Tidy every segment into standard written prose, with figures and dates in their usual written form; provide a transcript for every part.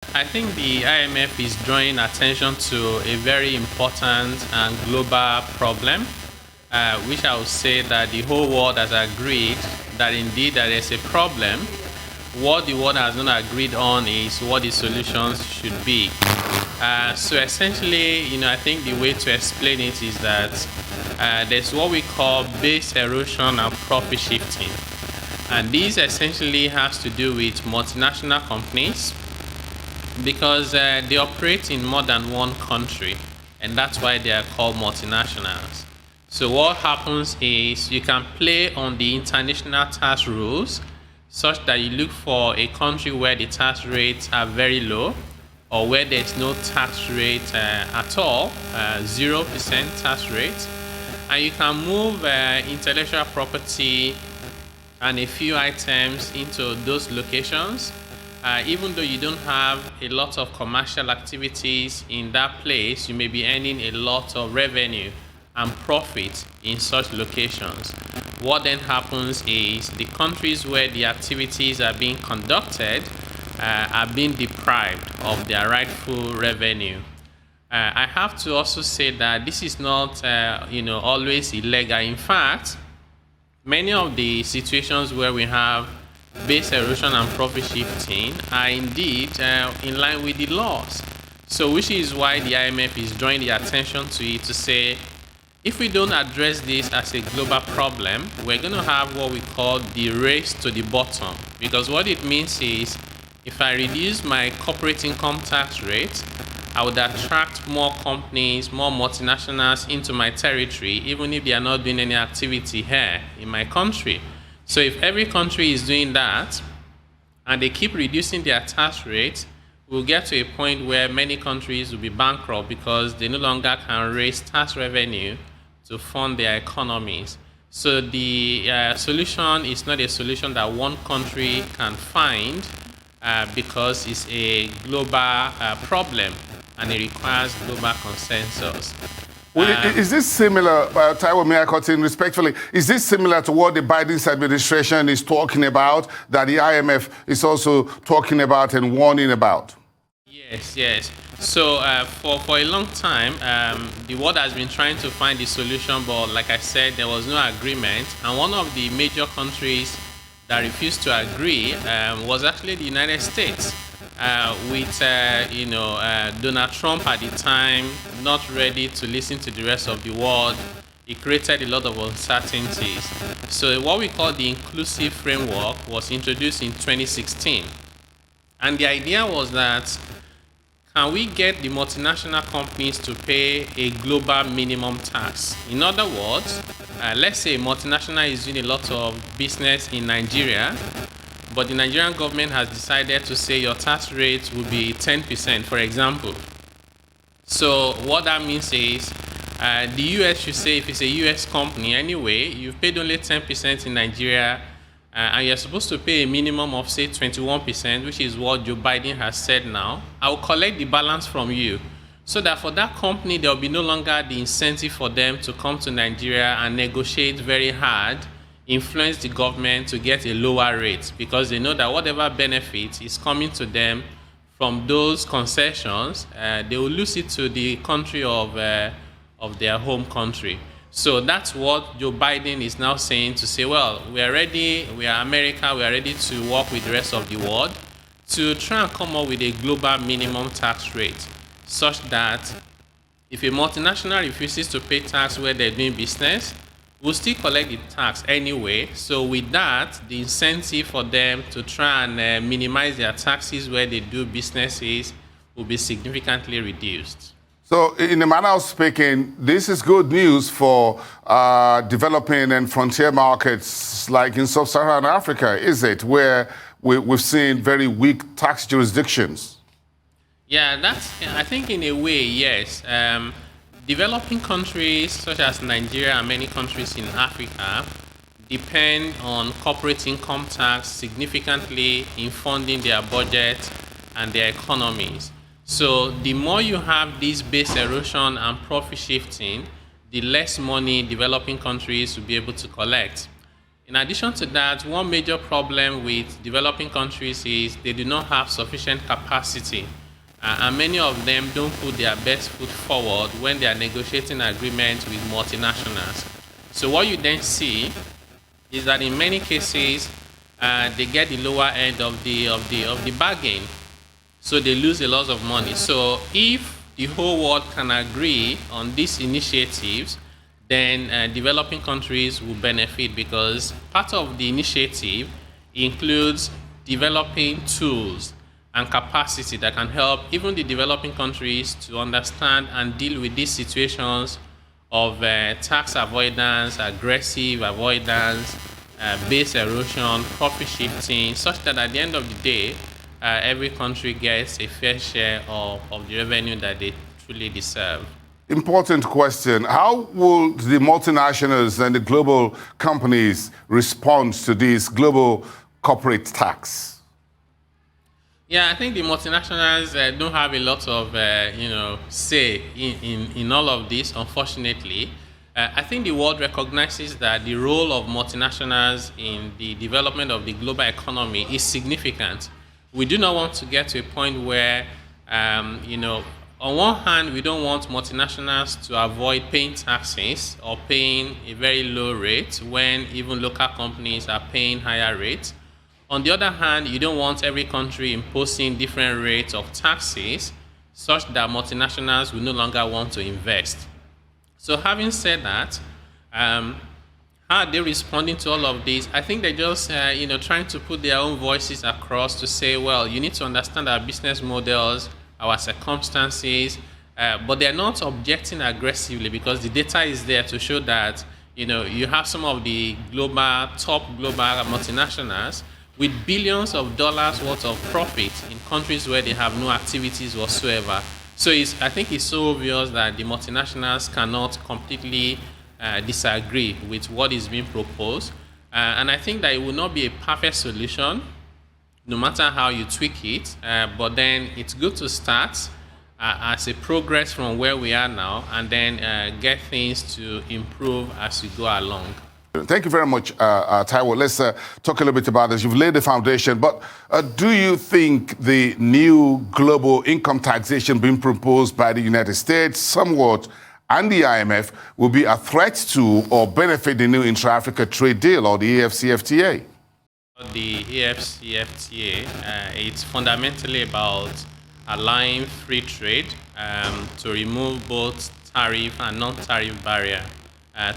I think the IMF is drawing attention to a very important and global problem, which I would say that the whole world has agreed that indeed there is a problem. What the world has not agreed on is what the solutions should be. So essentially, I think the way to explain it is that there's what we call base erosion and profit shifting. And this essentially has to do with multinational companies because they operate in more than one country, and that's why they are called multinationals. So what happens is you can play on the international tax rules such that you look for a country where the tax rates are very low or where there's no tax rate at all, 0% tax rate, and you can move intellectual property and a few items into those locations. Even though you don't have a lot of commercial activities in that place, you may be earning a lot of revenue and profit in such locations. What then happens is the countries where the activities are being conducted are being deprived of their rightful revenue. I have to also say that this is not, always illegal. In fact, many of the situations where we have base erosion and profit shifting are indeed in line with the laws. So, which is why the IMF is drawing the attention to it to say, if we don't address this as a global problem, we're going to have what we call the race to the bottom. Because what it means is, if I reduce my corporate income tax rate, I would attract more companies, more multinationals into my territory, even if they are not doing any activity here in my country. So if every country is doing that and they keep reducing their tax rate, we'll get to a point where many countries will be bankrupt because they no longer can raise tax revenue to fund their economies. So the solution is not a solution that one country can find because it's a global problem and it requires global consensus. Well, is this similar, Taiwo, may I cut in respectfully, is this similar to what the Biden administration is talking about, that the IMF is also talking about and warning about? Yes. So for a long time, the world has been trying to find the solution, but like I said, there was no agreement. And one of the major countries that refused to agree was actually the United States. With Donald Trump at the time not ready to listen to the rest of the world, it created a lot of uncertainties. So what we call the inclusive framework was introduced in 2016. And the idea was that, can we get the multinational companies to pay a global minimum tax? In other words, let's say a multinational is doing a lot of business in Nigeria, but the Nigerian government has decided to say your tax rate will be 10%, for example. So what that means is the US should say, if it's a US company anyway, you've paid only 10% in Nigeria, and you're supposed to pay a minimum of, say, 21%, which is what Joe Biden has said now. I will collect the balance from you, so that for that company, there will be no longer the incentive for them to come to Nigeria and negotiate very hard, influence the government to get a lower rate, because they know that whatever benefit is coming to them from those concessions, they will lose it to the country of their home country. So that's what Joe Biden is now saying, to say, well, we are ready, we are America, we are ready to work with the rest of the world to try and come up with a global minimum tax rate, such that if a multinational refuses to pay tax where they're doing business, we'll still collect the tax anyway. So with that, the incentive for them to try and minimize their taxes where they do businesses will be significantly reduced. So in a manner of speaking, this is good news for developing and frontier markets like in sub-Saharan Africa, is it, where we've seen very weak tax jurisdictions? Yeah, I think in a way, yes. Developing countries such as Nigeria and many countries in Africa depend on corporate income tax significantly in funding their budget and their economies. So the more you have this base erosion and profit shifting, the less money developing countries will be able to collect. In addition to that, one major problem with developing countries is they do not have sufficient capacity, and many of them don't put their best foot forward when they are negotiating agreements with multinationals. So what you then see is that in many cases, they get the lower end of the bargain, so they lose a lot of money. So if the whole world can agree on these initiatives, then developing countries will benefit, because part of the initiative includes developing tools and capacity that can help even the developing countries to understand and deal with these situations of tax avoidance, aggressive avoidance, base erosion, profit shifting, such that at the end of the day, every country gets a fair share of the revenue that they truly deserve. Important question. How will the multinationals and the global companies respond to this global corporate tax? Yeah, I think the multinationals don't have a lot of say in all of this, unfortunately. I think the world recognizes that the role of multinationals in the development of the global economy is significant. We do not want to get to a point where, on one hand, we don't want multinationals to avoid paying taxes or paying a very low rate when even local companies are paying higher rates. On the other hand, you don't want every country imposing different rates of taxes such that multinationals will no longer want to invest. So having said that, how are they responding to all of this? I think they're just, trying to put their own voices across to say, well, you need to understand our business models, our circumstances, but they're not objecting aggressively, because the data is there to show that, you have some of the top global multinationals with billions of dollars worth of profit in countries where they have no activities whatsoever. So I think it's so obvious that the multinationals cannot completely disagree with what is being proposed. And I think that it will not be a perfect solution, no matter how you tweak it, but then it's good to start as a progress from where we are now, and then get things to improve as we go along. Thank you very much, Taiwo. Let's talk a little bit about this. You've laid the foundation, but do you think the new global income taxation being proposed by the United States, somewhat, and the IMF will be a threat to or benefit the new intra-Africa trade deal, or the AFCFTA? The AFCFTA, it's fundamentally about allowing free trade to remove both tariff and non-tariff barrier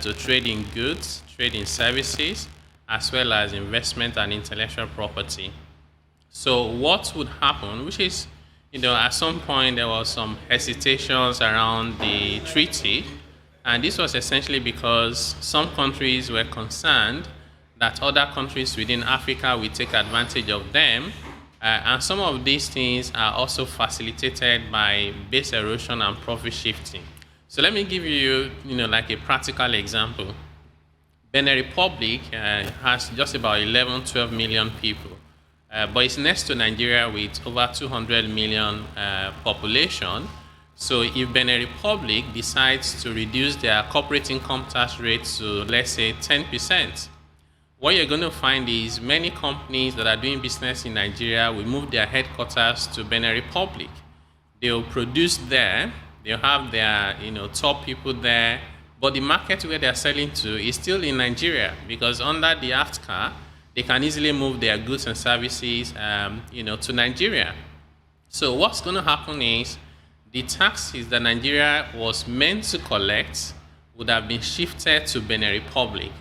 to trade in goods, trade in services, as well as investment and intellectual property. So what would happen, which is, at some point there was some hesitations around the treaty, and this was essentially because some countries were concerned that other countries within Africa will take advantage of them, and some of these things are also facilitated by base erosion and profit shifting. So let me give you, like a practical example. Benin Republic has just about 11-12 million people, but it's next to Nigeria with over 200 million population. So if Benin Republic decides to reduce their corporate income tax rate to, let's say, 10%, what you're going to find is many companies that are doing business in Nigeria will move their headquarters to Benin Republic. They'll produce there, they'll have their top people there, but the market where they're selling to is still in Nigeria, because under the AFCA, they can easily move their goods and services to Nigeria. So what's going to happen is the taxes that Nigeria was meant to collect would have been shifted to Benin Republic.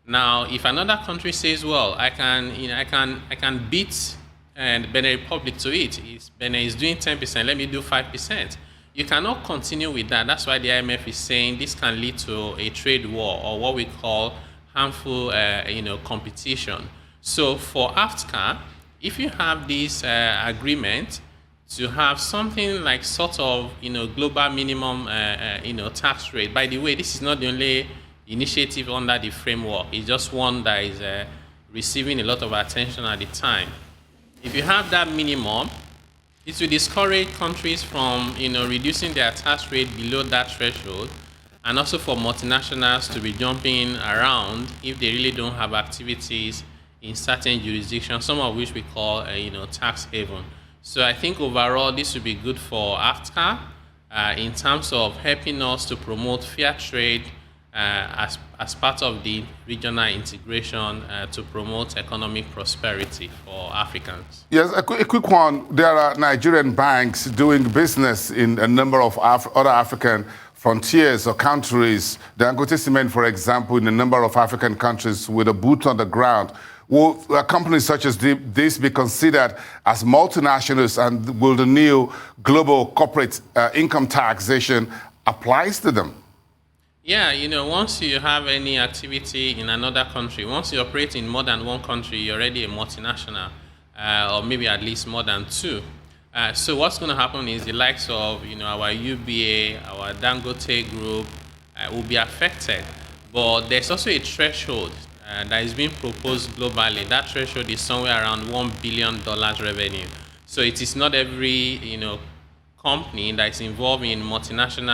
Now, if another country says, well, I can beat Benin Republic to it, Benin is doing 10%, let me do 5%. You cannot continue with that. That's why the IMF is saying this can lead to a trade war, or what we call harmful, competition. So for AFCA, if you have this agreement to have something like sort of, global minimum, tax rate. By the way, this is not the only initiative under the framework. It's just one that is receiving a lot of attention at the time. If you have that minimum, it will discourage countries from, reducing their tax rate below that threshold, and also for multinationals to be jumping around if they really don't have activities in certain jurisdictions, some of which we call, tax haven. So I think overall this would be good for AFTA in terms of helping us to promote fair trade as part of the regional integration to promote economic prosperity for Africans. Yes, a quick one. There are Nigerian banks doing business in a number of other African frontiers or countries. Dangote Cement, for example, in a number of African countries with a boot on the ground. Will companies such as this be considered as multinationals, and will the new global corporate income taxation applies to them? Yeah, once you have any activity in another country, once you operate in more than one country, you're already a multinational, or maybe at least more than two. So what's going to happen is the likes of, our UBA, our Dangote group will be affected. But there's also a threshold that is being proposed globally. That threshold is somewhere around $1 billion revenue. So it is not every, company that is involved in multinational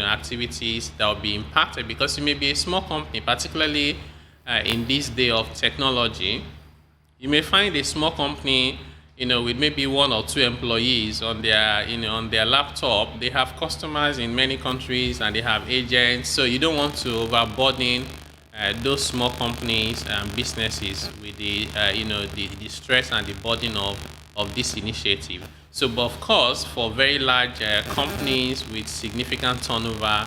activities that will be impacted, because it may be a small company, particularly in this day of technology. You may find a small company with maybe one or two employees on their laptop. They have customers in many countries and they have agents, so you don't want to overburden those small companies and businesses with the stress and the burden of this initiative. So, but of course, for very large companies with significant turnover,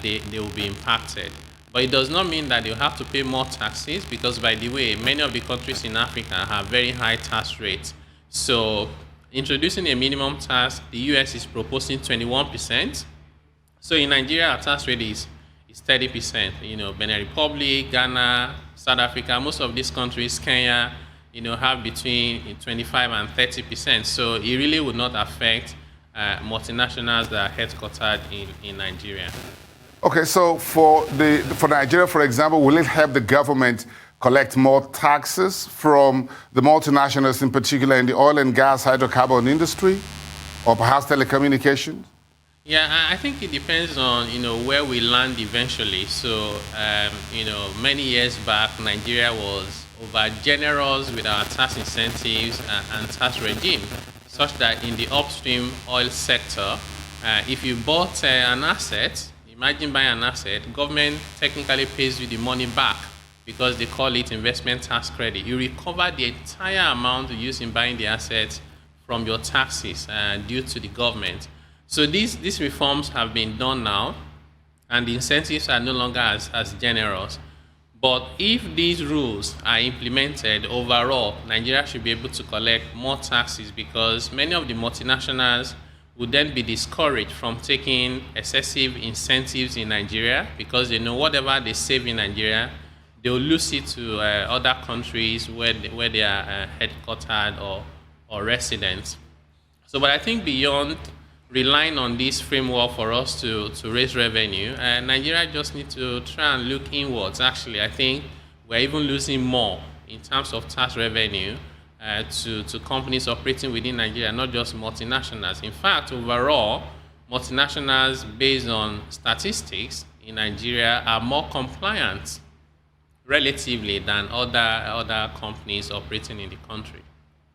they will be impacted. But it does not mean that they'll have to pay more taxes, because, by the way, many of the countries in Africa have very high tax rates. So, introducing a minimum tax, the US is proposing 21%. So, in Nigeria, our tax rate is 30%. Benin Republic, Ghana, South Africa, most of these countries, Kenya, have between 25 and 30%. So it really would not affect multinationals that are headquartered in Nigeria. Okay, so for Nigeria, for example, will it help the government collect more taxes from the multinationals, in particular in the oil and gas hydrocarbon industry, or perhaps telecommunications? Yeah, I think it depends on where we land eventually. So many years back, Nigeria was over generous with our tax incentives and tax regime, such that in the upstream oil sector, if you bought an asset, imagine buying an asset, government technically pays you the money back because they call it investment tax credit. You recover the entire amount you used in buying the asset from your taxes due to the government. So these reforms have been done now, and the incentives are no longer as generous. But if these rules are implemented overall, Nigeria should be able to collect more taxes, because many of the multinationals would then be discouraged from taking excessive incentives in Nigeria, because they know whatever they save in Nigeria, they will lose it to other countries where they are headquartered or residents. So, but I think beyond relying on this framework for us to raise revenue, Nigeria just need to try and look inwards. Actually, I think we're even losing more in terms of tax revenue to companies operating within Nigeria, not just multinationals. In fact, overall, multinationals, based on statistics in Nigeria, are more compliant relatively than other companies operating in the country.